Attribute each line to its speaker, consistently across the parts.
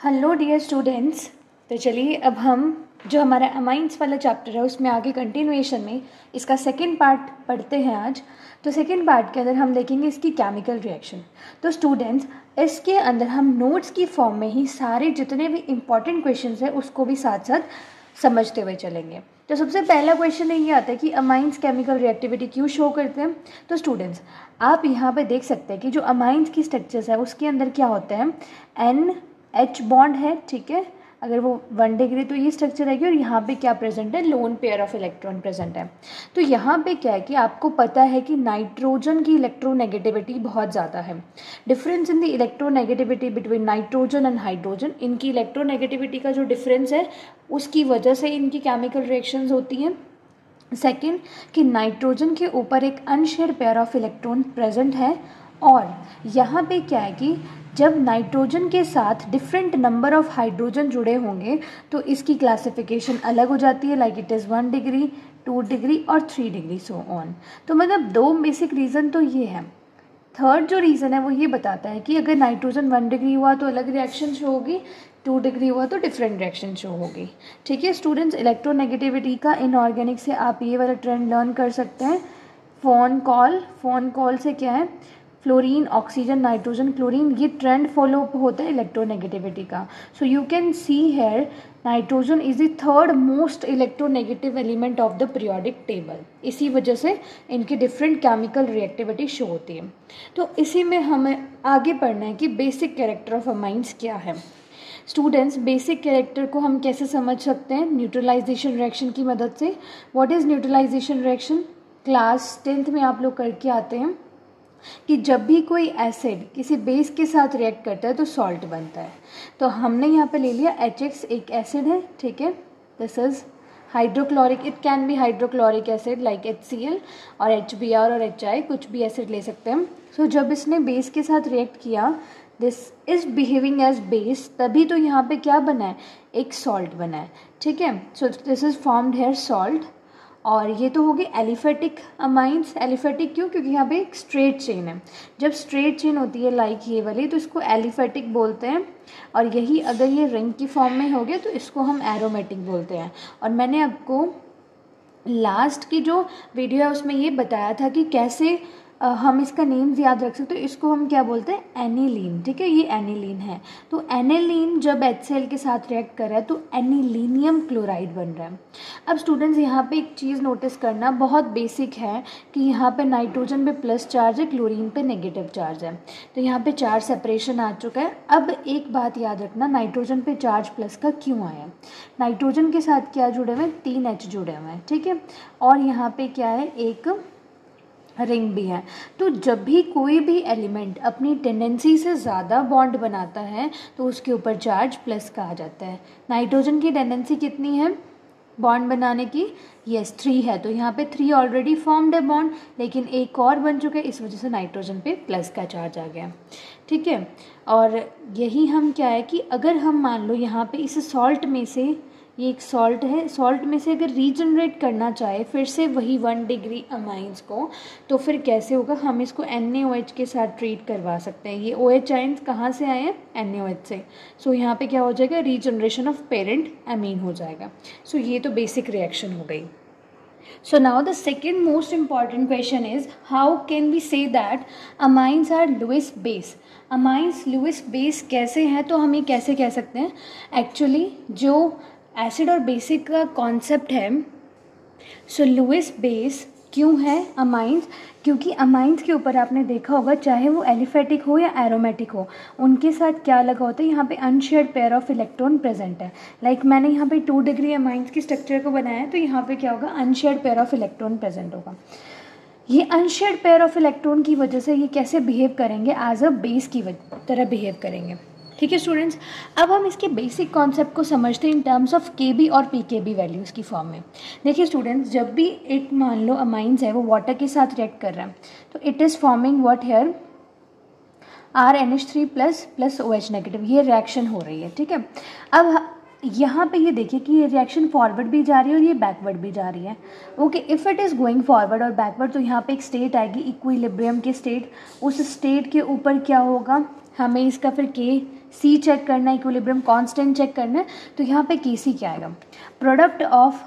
Speaker 1: Hello dear students. तो चलिए अब हम जो हमारा अमाइंस वाला चैप्टर है उसमें आगे कंटिन्यूएशन में इसका सेकंड पार्ट पढ़ते हैं आज। तो सेकंड पार्ट के अंदर हम देखेंगे इसकी केमिकल रिएक्शन। तो स्टूडेंट्स इसके अंदर हम नोट्स की फॉर्म में ही सारे जितने भी इम्पॉर्टेंट क्वेश्चंस हैं उसको भी साथ साथ समझते हुए चलेंगे। तो सबसे पहला क्वेश्चन ये आता है कि अमाइंस केमिकल रिएक्टिविटी क्यों शो करते हैं। तो स्टूडेंट्स आप यहाँ पे देख सकते हैं कि जो अमाइंस की स्ट्रक्चर्स है उसके अंदर क्या होता है, NH बॉन्ड है, ठीक है। अगर वो 1 डिग्री तो ये स्ट्रक्चर रहेगी और यहाँ पे क्या प्रेजेंट है, loan pair of electron present है। तो यहाँ पे क्या है कि आपको पता है कि नाइट्रोजन की इलेक्ट्रोनेगेटिविटी बहुत ज़्यादा है। Difference in the electronegativity between nitrogen and hydrogen, इनकी इलेक्ट्रोनेगेटिविटी का जो डिफरेंस है उसकी वजह से इनकी केमिकल रिएक्शंस होती हैं। सेकेंड कि नाइट्रोजन के ऊपर एक unshared pair of electron present है और यहाँ पे क्या है कि जब नाइट्रोजन के साथ डिफरेंट नंबर ऑफ हाइड्रोजन जुड़े होंगे तो इसकी क्लासिफिकेशन अलग हो जाती है, like it is 1 degree 2 degree और 3 डिग्री सो ऑन। तो मतलब 2 बेसिक रीज़न तो ये है। थर्ड जो रीज़न है वो ये बताता है कि अगर नाइट्रोजन 1 डिग्री हुआ तो अलग रिएक्शन शो होगी, 2 डिग्री हुआ तो डिफरेंट रिएक्शन शो होगी। ठीक है स्टूडेंट्स, इलेक्ट्रोनेगेटिविटी का इनऑर्गेनिक से आप ये वाला ट्रेंड लर्न कर सकते हैं। फोन कॉल से क्या है, फ्लोरीन ऑक्सीजन नाइट्रोजन क्लोरीन, ये ट्रेंड फॉलो होता है इलेक्ट्रोनेगेटिविटी का। So you can see here nitrogen is the third most electronegative element of the periodic table. इसी वजह से इनकी डिफरेंट केमिकल रिएक्टिविटी शो होती है। तो इसी में हमें आगे पढ़ना है कि बेसिक कैरेक्टर ऑफ अमाइंस क्या है। स्टूडेंट्स बेसिक कैरेक्टर को हम कैसे समझ सकते हैं, न्यूट्रलाइजेशन रिएक्शन की मदद से। What is neutralization reaction, class 10th में आप लोग करके आते हैं कि जब भी कोई एसिड किसी बेस के साथ रिएक्ट करता है तो सॉल्ट बनता है। तो हमने यहाँ पे ले लिया HX, एक एसिड है, ठीक है। This is hydrochloric, it can be hydrochloric acid like HCl और HBr और HI, कुछ भी एसिड ले सकते हैं। सो जब इसने बेस के साथ रिएक्ट किया, this is behaving as base, तभी तो यहाँ पे क्या बना है, एक सॉल्ट बना है, ठीक है। So this is formed here salt. और ये तो होगी एलिफेटिक अमाइंस। एलिफेटिक क्यों, क्योंकि यहाँ पे एक स्ट्रेट चेन है। जब स्ट्रेट चेन होती है लाइक ये वाली तो इसको एलिफेटिक बोलते हैं। और यही अगर ये रिंग की फॉर्म में हो गया तो इसको हम एरोमेटिक बोलते हैं। और मैंने आपको लास्ट की जो वीडियो है उसमें ये बताया था कि कैसे हम इसका नेम्स याद रख सकते हैं। इसको हम क्या बोलते हैं, एनिलीन, ठीक है। ये एनिलीन है। तो एनिलीन जब HCl के साथ रिएक्ट कर रहा है तो एनिलीनियम क्लोराइड बन रहा है। अब स्टूडेंट्स यहाँ पे एक चीज़ नोटिस करना बहुत बेसिक है कि यहाँ पे नाइट्रोजन पे प्लस चार्ज है, क्लोरीन पे नेगेटिव चार्ज है। तो यहाँ पे चार्ज सेपरेशन आ चुका है। अब एक बात याद रखना, नाइट्रोजन पे चार्ज प्लस का क्यों आया। नाइट्रोजन के साथ क्या जुड़े हुए हैं, 3 H जुड़े हुए हैं, ठीक है। और यहाँ पे क्या है, एक रिंग भी है। तो जब भी कोई भी एलिमेंट अपनी टेंडेंसी से ज़्यादा बॉन्ड बनाता है तो उसके ऊपर चार्ज प्लस का आ जाता है। नाइट्रोजन की टेंडेंसी कितनी है बॉन्ड बनाने की, यस 3 है। तो यहाँ पे 3 ऑलरेडी फॉर्म्ड है बॉन्ड, लेकिन एक और बन चुका है, इस वजह से नाइट्रोजन पे प्लस का चार्ज आ गया, ठीक है। और यही हम क्या है कि अगर हम मान लो यहाँ पे इस सॉल्ट में से, ये एक सॉल्ट है, सॉल्ट में से अगर रीजनरेट करना चाहे फिर से वही 1 डिग्री अमाइंस को, तो फिर कैसे होगा, हम इसको NaOH के साथ ट्रीट करवा सकते हैं। ये OH आइंस कहाँ से आए हैं, NaOH से। सो यहाँ पे क्या हो जाएगा, रीजनरेशन ऑफ पेरेंट अमीन हो जाएगा। सो ये तो बेसिक रिएक्शन हो गई। So now the second most important question is how can we say that amines are Lewis base? Amines Lewis base कैसे हैं, तो हम ये कैसे कह सकते हैं, एक्चुअली जो एसिड और बेसिक का कॉन्सेप्ट है। सो लुइस बेस क्यों है अमाइंस, क्योंकि अमाइंस के ऊपर आपने देखा होगा चाहे वो एलिफेटिक हो या एरोमेटिक हो, उनके साथ क्या लगा होता है, यहाँ पे unshared pair of electron present है। लाइक मैंने यहाँ पे 2 डिग्री अमाइंस की स्ट्रक्चर को बनाया है, तो यहाँ पे क्या होगा, unshared pair of electron present होगा। ये अनशेयर्ड पेयर ऑफ इलेक्ट्रॉन की वजह से ये कैसे बिहेव करेंगे, एज अ बेस की तरह बिहेव करेंगे, ठीक है स्टूडेंट्स। अब हम इसके बेसिक कॉन्सेप्ट को समझते हैं इन टर्म्स ऑफ Kb और Pkb वैल्यूज़ की फॉर्म में। देखिए स्टूडेंट्स, जब भी एक मान लो अमाइंस है वो वाटर के साथ रिएक्ट कर रहा है तो it is forming what here, RNH3 plus OH negative, ये रिएक्शन हो रही है, ठीक है। अब यहाँ पे ये देखिए कि ये रिएक्शन फॉरवर्ड भी जा रही है और ये बैकवर्ड भी जा रही है। Okay, if it is going forward और बैकवर्ड तो यहाँ पे एक स्टेट आएगी इक्विलिब्रियम की स्टेट। उस स्टेट के ऊपर क्या होगा, हमें इसका फिर K सी चेक करना है, इक्विलिब्रियम कांस्टेंट चेक करना है, तो यहाँ पे Kc क्या आएगा, product of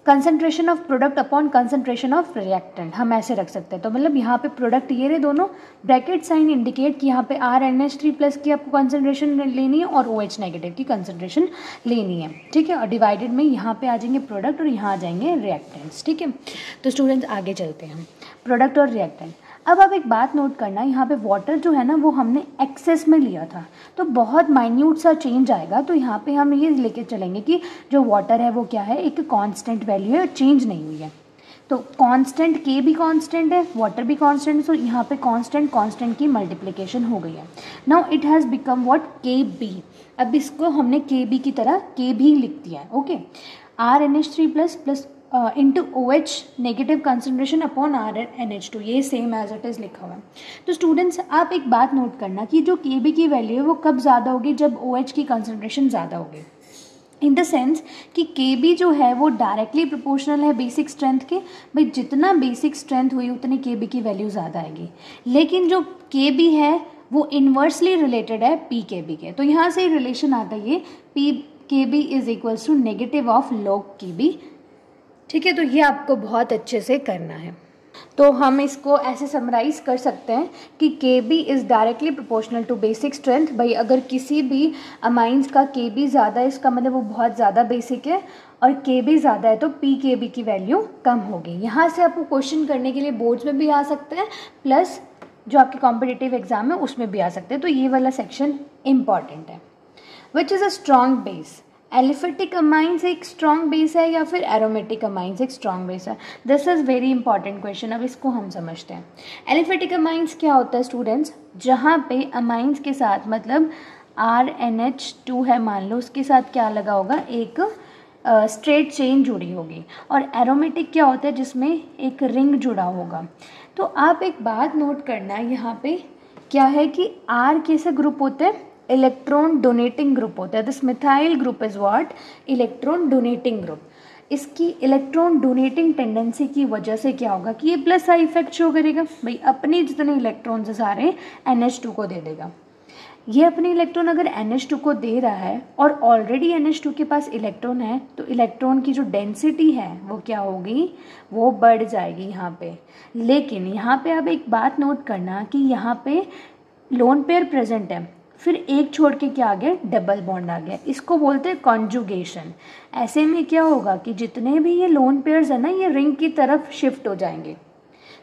Speaker 1: concentration of product upon concentration of reactant, हम ऐसे रख सकते हैं। तो मतलब यहाँ पे प्रोडक्ट ये रहे दोनों, ब्रैकेट साइन इंडिकेट कि यहाँ पे RNH3+ की आपको कंसंट्रेशन लेनी है और OH नेगेटिव की कंसंट्रेशन लेनी है, ठीक है। और डिवाइडेड में यहाँ पे आ जाएंगे प्रोडक्ट और यहाँ आ जाएंगे रिएक्टेंट्स, ठीक है। तो स्टूडेंट्स आगे चलते हैं, प्रोडक्ट और रिएक्टेंट। अब आप एक बात नोट करना, यहाँ पे वाटर जो है ना वो हमने एक्सेस में लिया था, तो बहुत माइन्यूट सा चेंज आएगा। तो यहाँ पे हम ये लेके चलेंगे कि जो वाटर है वो क्या है, एक कांस्टेंट वैल्यू है, चेंज नहीं हुई है। तो कांस्टेंट K भी कांस्टेंट है, वाटर भी कांस्टेंट है, तो यहाँ पे कांस्टेंट की मल्टीप्लिकेशन हो गई है। Now it has become what, KB। अब इसको हमने KB की तरह K भी लिख दिया है, okay. RNH3+ into OH negative concentration upon RNH2, ये सेम एज इट इज़ लिखा हुआ है। तो स्टूडेंट्स आप एक बात नोट करना कि जो KB की वैल्यू है वो कब ज़्यादा होगी, जब OH की कंसनट्रेशन ज़्यादा होगी, इन द सेंस कि KB जो है वो डायरेक्टली प्रोपोर्शनल है बेसिक स्ट्रेंथ के, भाई जितना बेसिक स्ट्रेंथ हुई उतनी KB की वैल्यू ज़्यादा आएगी। लेकिन जो KB है वो इन्वर्सली रिलेटेड है PKB के, तो यहाँ से रिलेशन आता है ये PKB is equals to negative of log KB, ठीक है। तो ये आपको बहुत अच्छे से करना है। तो हम इसको ऐसे समराइज़ कर सकते हैं कि KB is directly proportional to basic strength. भाई अगर किसी भी अमाइंस का KB ज़्यादा है, इसका मतलब वो बहुत ज़्यादा बेसिक है, और KB ज़्यादा है तो PKB की वैल्यू कम होगी। यहाँ से आपको क्वेश्चन करने के लिए बोर्ड्स में भी आ सकते हैं, प्लस जो आपके कॉम्पिटिटिव एग्जाम है उसमें भी आ सकते हैं। तो ये वाला सेक्शन इम्पॉर्टेंट है। Which is a strong base, aliphatic amines एक स्ट्रॉन्ग बेस है या फिर एरोमेटिक अमाइंस एक स्ट्रॉन्ग बेस है, this is very important question. अब इसको हम समझते हैं। एलिफेटिक अमाइंस क्या होता है स्टूडेंट्स, जहाँ पे अमाइंस के साथ मतलब RNH2 है मान लो, उसके साथ क्या लगा होगा, एक स्ट्रेट चेन जुड़ी होगी। और एरोमेटिक क्या होता है, जिसमें एक रिंग जुड़ा होगा। तो आप एक बात नोट करना, यहाँ पे क्या है कि R कैसे ग्रुप होते हैं, इलेक्ट्रॉन डोनेटिंग ग्रुप होता है। This methyl group is what, electron donating group. इसकी इलेक्ट्रॉन डोनेटिंग टेंडेंसी की वजह से क्या होगा कि ये प्लस आई इफेक्ट शो करेगा, भाई अपने जितने इलेक्ट्रॉन से सारे NH2 को दे देगा। ये अपने इलेक्ट्रॉन अगर NH2 को दे रहा है और ऑलरेडी NH2 के पास इलेक्ट्रॉन है, तो इलेक्ट्रॉन की जो डेंसिटी है वो क्या होगी, वो बढ़ जाएगी यहाँ पे। लेकिन यहाँ पे अब एक बात नोट करना कि यहाँ पे लोन पेयर प्रेजेंट है, फिर एक छोड़ के क्या आ गया, डबल बॉन्ड आ गया, इसको बोलते हैं कॉन्जुगेशन। ऐसे में क्या होगा कि जितने भी ये लोन पेयर्स है ना, ये रिंग की तरफ शिफ्ट हो जाएंगे।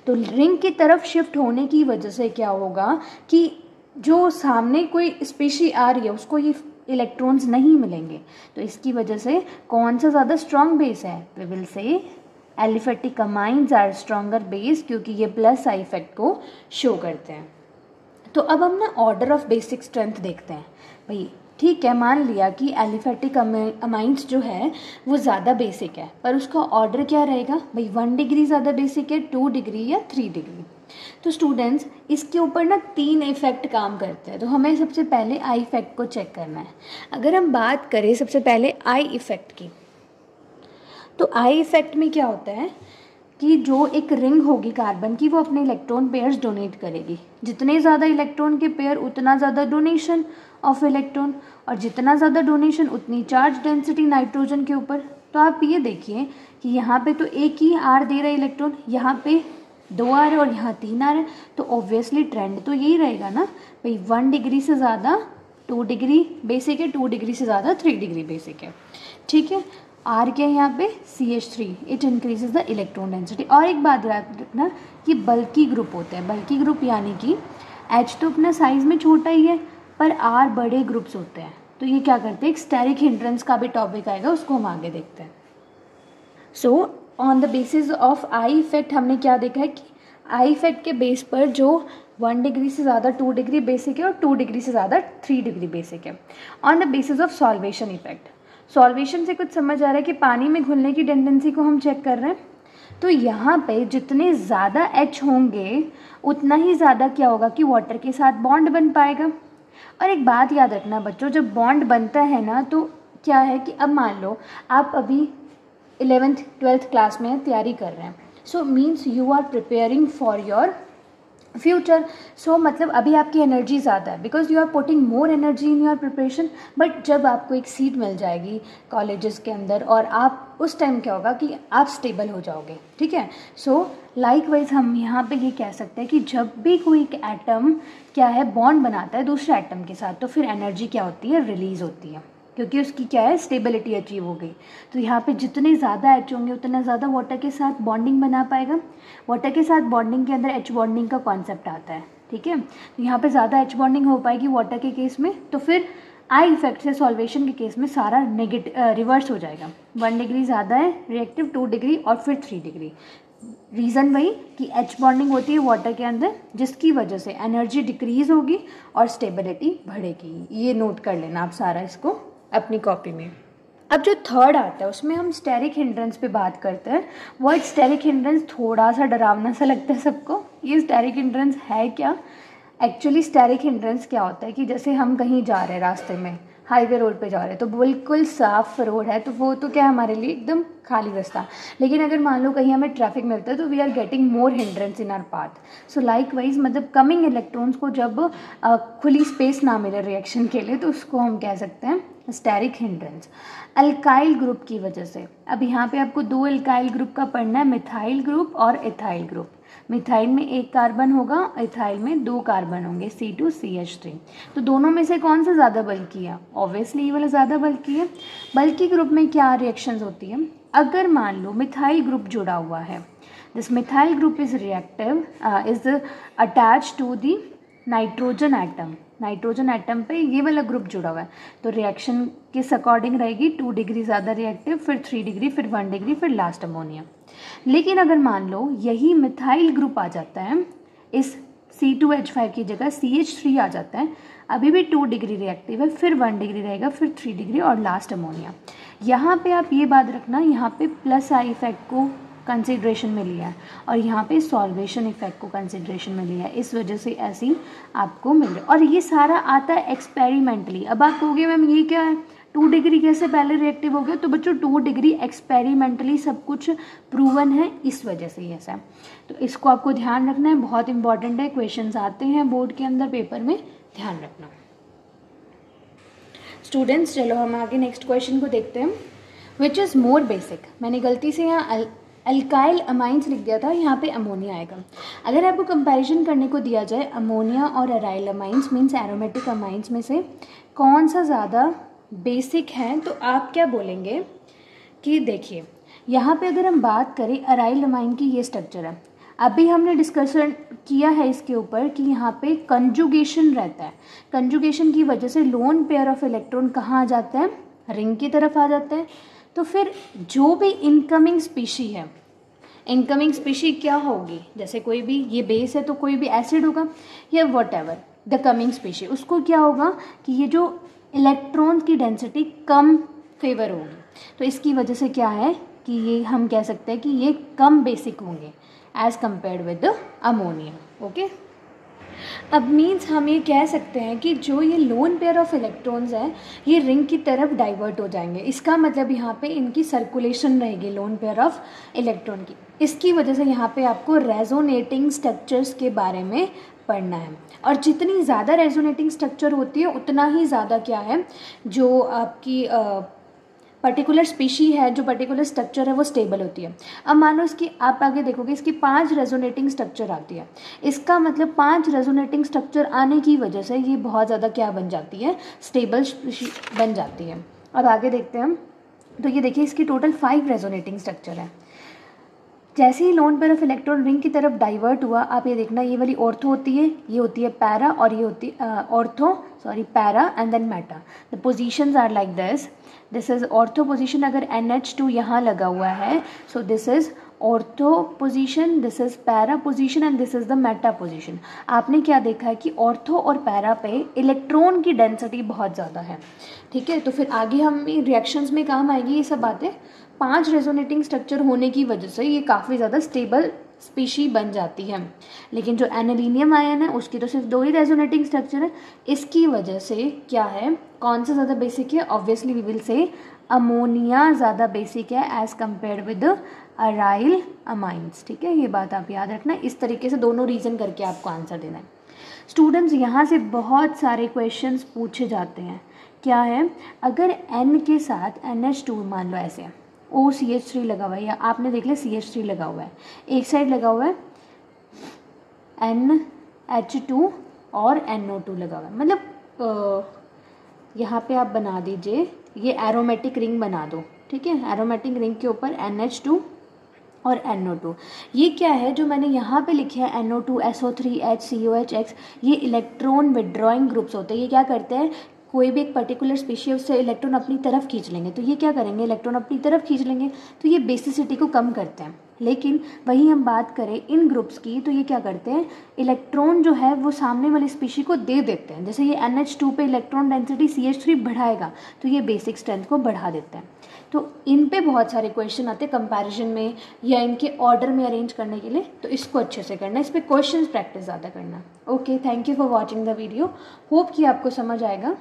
Speaker 1: तो रिंग की तरफ शिफ्ट होने की वजह से क्या होगा कि जो सामने कोई स्पीशी आ रही है उसको ये इलेक्ट्रॉन्स नहीं मिलेंगे। तो इसकी वजह से कौन सा ज़्यादा स्ट्रॉन्ग बेस है, we will say aliphatic amines are stronger base, क्योंकि ये प्लस आई इफेक्ट को शो करते हैं। तो अब हम ना ऑर्डर ऑफ बेसिक स्ट्रेंथ देखते हैं। भाई ठीक है, मान लिया कि एलिफेटिक अमाइंस जो है वो ज़्यादा बेसिक है, पर उसका ऑर्डर क्या रहेगा, भाई 1 डिग्री ज़्यादा बेसिक है, 2 डिग्री या 3 डिग्री। तो स्टूडेंट्स इसके ऊपर ना 3 इफेक्ट काम करते हैं, तो हमें सबसे पहले आई इफेक्ट को चेक करना है। अगर हम बात करें सबसे पहले आई इफेक्ट की, तो आई इफेक्ट में क्या होता है कि जो एक रिंग होगी कार्बन की वो अपने इलेक्ट्रॉन पेयर्स डोनेट करेगी। जितने ज़्यादा इलेक्ट्रॉन के पेयर उतना ज़्यादा डोनेशन ऑफ इलेक्ट्रॉन, और जितना ज़्यादा डोनेशन उतनी चार्ज डेंसिटी नाइट्रोजन के ऊपर। तो आप ये देखिए कि यहाँ पे तो एक ही R दे रहा है इलेक्ट्रॉन, यहाँ पे 2 R है और यहाँ 3 R है, तो ऑब्वियसली ट्रेंड तो यही रहेगा ना भाई, 1 डिग्री से ज़्यादा 2 डिग्री बेसिक है, 2 डिग्री से ज़्यादा 3 डिग्री बेसिक है, ठीक है। R क्या है यहाँ पे, CH3, it increases the electron density. और एक बात याद रखना कि बल्की ग्रुप होते हैं, बल्की ग्रुप यानी कि H तो अपना साइज में छोटा ही है, पर R बड़े ग्रुप्स होते हैं। तो ये क्या करते हैं, एक स्टेरिक हिंड्रेंस का भी टॉपिक आएगा, उसको हम आगे देखते हैं। So on the basis of I effect हमने क्या देखा है कि आई इफेक्ट के बेस पर जो 1 डिग्री से ज़्यादा 2 डिग्री बेसिक है और 2 डिग्री से ज़्यादा 3 डिग्री बेसिक है। On the basis of solvation effect, solvation से कुछ समझ आ रहा है कि पानी में घुलने की टेंडेंसी को हम चेक कर रहे हैं। तो यहाँ पे जितने ज़्यादा H होंगे उतना ही ज़्यादा क्या होगा कि वाटर के साथ बॉन्ड बन पाएगा। और एक बात याद रखना बच्चों, जब बॉन्ड बनता है ना तो क्या है कि अब मान लो आप अभी 11th 12th क्लास में तैयारी कर रहे हैं, so means you are preparing for your future. So मतलब अभी आपकी एनर्जी ज़्यादा है because you are putting more energy in your preparation, but जब आपको एक सीट मिल जाएगी कॉलेजेस के अंदर और आप उस टाइम क्या होगा कि आप स्टेबल हो जाओगे, ठीक है। सो लाइकवाइज हम यहाँ पे ये कह सकते हैं कि जब भी कोई एक एटम क्या है बॉन्ड बनाता है दूसरे एटम के साथ, तो फिर एनर्जी क्या होती है, रिलीज़ होती है, क्योंकि उसकी क्या है, स्टेबिलिटी अचीव हो गई। तो यहाँ पे जितने ज़्यादा एच होंगे उतना ज़्यादा वाटर के साथ बॉन्डिंग बना पाएगा। वाटर के साथ बॉन्डिंग के अंदर एच बॉन्डिंग का कॉन्सेप्ट आता है, ठीक है। तो यहाँ पे ज़्यादा एच बॉन्डिंग हो पाएगी वाटर के केस में, तो फिर आई इफेक्ट से सॉल्वेशन के केस में सारा रिवर्स हो जाएगा। 1 डिग्री ज़्यादा है रिएक्टिव, 2 डिग्री और फिर 3 डिग्री। रीज़न वही कि एच बॉन्डिंग होती है वाटर के अंदर, जिसकी वजह से एनर्जी डिक्रीज़ होगी और स्टेबिलिटी बढ़ेगी। ये नोट कर लेना आप सारा इसको अपनी कॉपी में। अब जो थर्ड आता है उसमें हम स्टेरिक हिंड्रेंस पे बात करते हैं। वर्ड स्टेरिक हिंड्रेंस थोड़ा सा डरावना सा लगता है सबको। ये स्टेरिक हिंड्रेंस है क्या? एक्चुअली स्टेरिक हिंड्रेंस क्या होता है कि जैसे हम कहीं जा रहे हैं, रास्ते में हाईवे रोड पे जा रहे हैं, तो बिल्कुल साफ रोड है, तो वो तो क्या हमारे लिए एकदम खाली रास्ता। लेकिन अगर मान लो कहीं हमें ट्रैफिक मिलता है तो we are getting more hindrance in our path. So likewise मतलब कमिंग इलेक्ट्रॉन्स को जब खुली स्पेस ना मिले रिएक्शन के लिए, तो उसको हम कह सकते हैं स्टेरिक हिंड्रेंस। अल्काइल ग्रुप की वजह से, अब यहाँ पे आपको 2 अल्काइल ग्रुप का पढ़ना है, मिथाइल ग्रुप और इथाइल ग्रुप। मिथाइल में 1 कार्बन होगा, इथाइल में 2 कार्बन होंगे, C2CH3। तो दोनों में से कौन सा ज़्यादा बल्कि है? ऑब्वियसली ये वाला ज़्यादा बल्कि है। बल्कि ग्रुप में क्या रिएक्शंस होती है? अगर मान लो मिथाइल ग्रुप जुड़ा हुआ है, this methyl group is reactive, is attach to the nitrogen atom. Nitrogen atom पे ये वाला ग्रुप जुड़ा हुआ है, तो रिएक्शन किस अकॉर्डिंग रहेगी? 2 डिग्री ज़्यादा रिएक्टिव, फिर 3 डिग्री, फिर 1 डिग्री, फिर लास्ट अमोनिया। लेकिन अगर मान लो यही मिथाइल ग्रुप आ जाता है, इस C2H5 की जगह CH3 आ जाता है, अभी भी 2 डिग्री रिएक्टिव है, फिर 1 डिग्री रहेगा, फिर 3 डिग्री और लास्ट अमोनिया। यहाँ पे आप ये बात रखना, यहाँ पे प्लस आई इफेक्ट को कंसिड्रेशन में लिया है और यहाँ पे सॉल्वेशन इफेक्ट को कंसिड्रेशन में लिया है, इस वजह से ऐसी आपको मिल रहा है। और ये सारा आता है एक्सपेरिमेंटली। अब आप कहोगे मैम ये क्या है, 2 डिग्री कैसे पहले रिएक्टिव हो गया? तो बच्चों 2 डिग्री एक्सपेरिमेंटली सब कुछ प्रूवन है, इस वजह से ऐसा है। तो इसको आपको ध्यान रखना है, बहुत इंपॉर्टेंट है, क्वेश्चंस आते हैं बोर्ड के अंदर पेपर में, ध्यान रखना। स्टूडेंट्स चलो हम आगे नेक्स्ट क्वेश्चन को देखते हैं। विच इज़ मोर बेसिक, मैंने गलती से यहाँ अल्काइल अमाइंस लिख दिया था, यहाँ पे अमोनिया आएगा। अगर आपको कंपैरिजन करने को दिया जाए अमोनिया और aryl amines means aromatic amines में से कौन सा ज़्यादा बेसिक है, तो आप क्या बोलेंगे कि देखिए यहाँ पे अगर हम बात करें अराइल अमाइन की, ये स्ट्रक्चर है, अभी हमने डिस्कशन किया है इसके ऊपर कि यहाँ पे कंजुगेशन रहता है। कंजुगेशन की वजह से लोन पेयर ऑफ इलेक्ट्रॉन कहाँ आ जाता है? रिंग की तरफ आ जाता है। तो फिर जो भी इनकमिंग स्पीशी है, इनकमिंग स्पीशी क्या होगी? जैसे कोई भी ये बेस है तो कोई भी एसिड होगा या what ever the coming species, उसको क्या होगा कि ये जो इलेक्ट्रॉन की डेंसिटी कम फेवर होगी, तो इसकी वजह से क्या है कि ये हम कह सकते हैं कि ये कम बेसिक होंगे as compared with ammonia. Okay, अब मीन्स हम ये कह सकते हैं कि जो ये लोन पेयर ऑफ इलेक्ट्रॉन्स हैं ये रिंग की तरफ डाइवर्ट हो जाएंगे। इसका मतलब यहाँ पे इनकी सर्कुलेशन रहेगी लोन पेयर ऑफ इलेक्ट्रॉन की। इसकी वजह से यहाँ पे आपको रेजोनेटिंग स्ट्रक्चर्स के बारे में पढ़ना है, और जितनी ज़्यादा रेजोनेटिंग स्ट्रक्चर होती है उतना ही ज़्यादा क्या है, जो आपकी पर्टिकुलर स्पीशी है, जो पर्टिकुलर स्ट्रक्चर है वो स्टेबल होती है। अब मान लो इसकी आप आगे देखोगे इसकी 5 रेजोनेटिंग स्ट्रक्चर आती है, इसका मतलब 5 रेजोनेटिंग स्ट्रक्चर आने की वजह से ये बहुत ज़्यादा क्या बन जाती है, स्टेबल बन जाती है। अब आगे देखते हैं हम, तो ये देखिए इसकी टोटल 5 रेजोनेटिंग स्ट्रक्चर है। जैसे ही lone pair of electron ring की तरफ डाइवर्ट हुआ, आप ये देखना ये वाली ऑर्थो होती है, ये होती है पैरा, और ये होती है para and then meta. The positions are like this is ortho position. अगर NH2 यहाँ लगा हुआ है, so this is ortho position, this is para position and this is the meta position. आपने क्या देखा है कि ऑर्थो और पैरा पे इलेक्ट्रॉन की डेंसिटी बहुत ज़्यादा है, ठीक है। तो फिर आगे हम रिएक्शंस में काम आएगी ये सब बातें। 5 रेजोनेटिंग स्ट्रक्चर होने की वजह से ये काफ़ी ज़्यादा स्टेबल स्पीशी बन जाती है। लेकिन जो एनालिनियम आयन है उसकी तो सिर्फ 2 ही रेजोनेटिंग स्ट्रक्चर है। इसकी वजह से क्या है, कौन सा ज़्यादा बेसिक है? Obviously we will say ammonia ज़्यादा बेसिक है as compared with aryl amines. ठीक है, ये बात आप याद रखना। इस तरीके से दोनों रीज़न करके आपको आंसर देना है। स्टूडेंट्स यहाँ से बहुत सारे क्वेश्चंस पूछे जाते हैं। क्या है, अगर N के साथ NH2 मान लो ऐसे OCH3 लगा हुआ है, या आपने देख लिया CH3 लगा हुआ है, एक साइड लगा हुआ है NH2 और NO2 लगा हुआ है, मतलब यहाँ पे आप बना दीजिए, ये एरोमेटिक रिंग बना दो। ठीक है, एरोमेटिक रिंग के ऊपर NH2 और NO2। ये क्या है जो मैंने यहाँ पे लिखे हैं NO2 SO3 H COH X, ये इलेक्ट्रॉन विड्रॉइंग ग्रुप्स होते हैं। ये क्या करते हैं, कोई भी एक पर्टिकुलर स्पीशीज से इलेक्ट्रॉन अपनी तरफ खींच लेंगे, तो ये क्या करेंगे, इलेक्ट्रॉन अपनी तरफ खींच लेंगे, तो ये बेसिसिटी को कम करते हैं। लेकिन वही हम बात करें इन ग्रुप्स की, तो ये क्या करते हैं, इलेक्ट्रॉन जो है वो सामने वाली स्पीशी को दे देते हैं। जैसे ये NH2 पे इलेक्ट्रॉन डेंसिटी CH3 बढ़ाएगा, तो ये बेसिक स्ट्रेंथ को बढ़ा देते हैं। तो इन पे बहुत सारे क्वेश्चन आते हैं कंपैरिजन में या इनके ऑर्डर में अरेंज करने के लिए, तो इसको अच्छे से करना, इस पर क्वेश्चन प्रैक्टिस ज़्यादा करना। Okay, thank you for watching the video, hope कि आपको समझ आएगा।